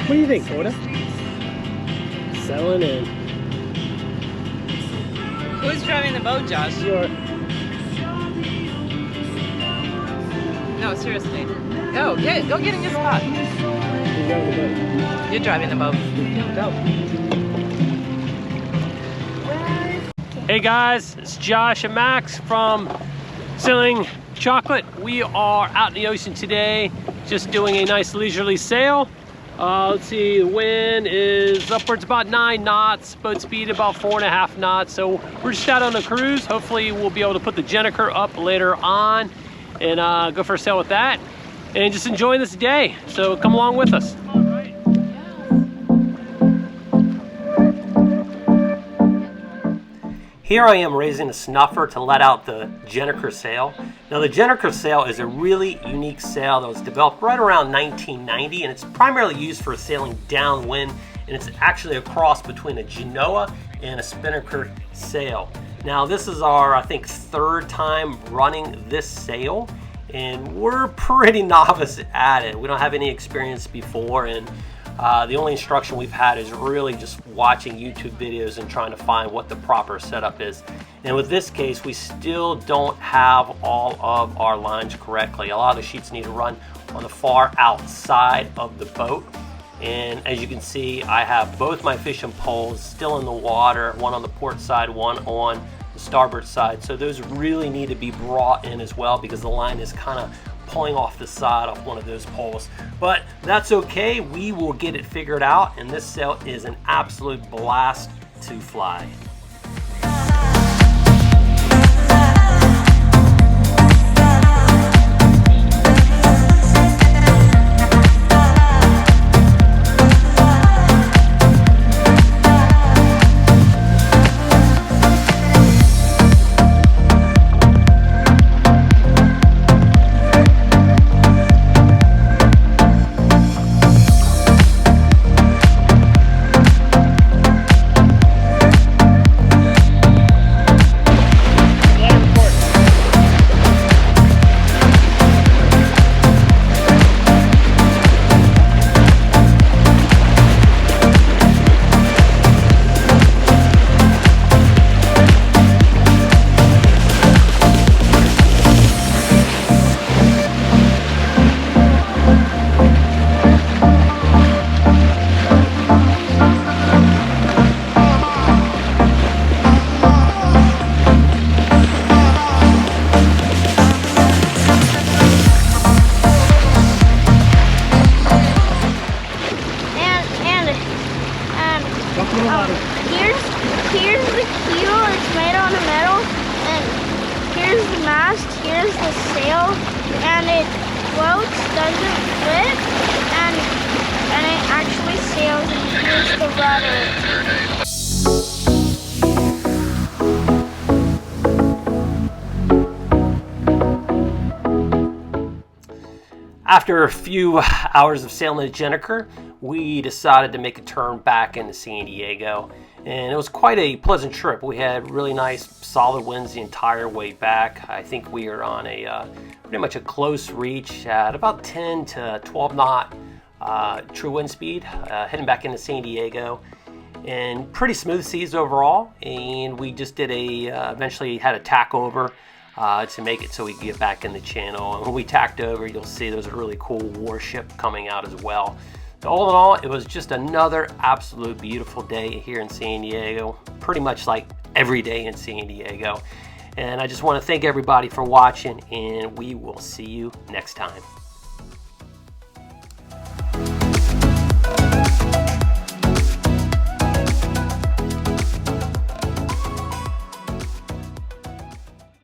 What do you think, Coda? Selling in. Who's driving the boat, Josh? You're... No, seriously. Go get in your spot. Who's driving the boat? You're driving the boat. Go. Hey guys, it's Josh and Max from Selling Chocolate. We are out in the ocean today, just doing a nice leisurely sail. Let's see, the wind is upwards about 9 knots, boat speed about 4.5 knots. So we're just out on a cruise. Hopefully we'll be able to put the Gennaker up later on and go for a sail with that. And just enjoying this day. So come along with us. Here I am raising a snuffer to let out the Gennaker sail. Now the Gennaker sail is a really unique sail that was developed right around 1990, and it's primarily used for sailing downwind, and it's actually a cross between a Genoa and a Spinnaker sail. Now this is our, I think, 3rd time running this sail, and we're pretty novice at it. We don't have any experience before, and the only instruction we've had is really just watching YouTube videos and trying to find what the proper setup is. And with this case, we still don't have all of our lines correctly. A lot of the sheets need to run on the far outside of the boat. And as you can see, I have both my fishing poles still in the water, one on the port side, one on the starboard side. So those really need to be brought in as well, because the line is kind of pulling off the side off one of those poles. But that's okay, we will get it figured out, and this sail is an absolute blast to fly. Here's the keel, it's made out of metal, and here's the mast, here's the sail, and it floats, doesn't flip, and it actually sails, and here's the rudder. After a few hours of sailing the Gennaker, we decided to make a turn back into San Diego, and it was quite a pleasant trip. We had really nice solid winds the entire way back. I think we are on a pretty much a close reach at about 10 to 12 knot true wind speed, heading back into San Diego, and pretty smooth seas overall. And we just did eventually had a tack over to make it so we could get back in the channel. And when we tacked over, you'll see there's a really cool warship coming out as well. So all in all, it was just another absolute beautiful day here in San Diego, pretty much like every day in San Diego. And I just want to thank everybody for watching, and we will see you next time.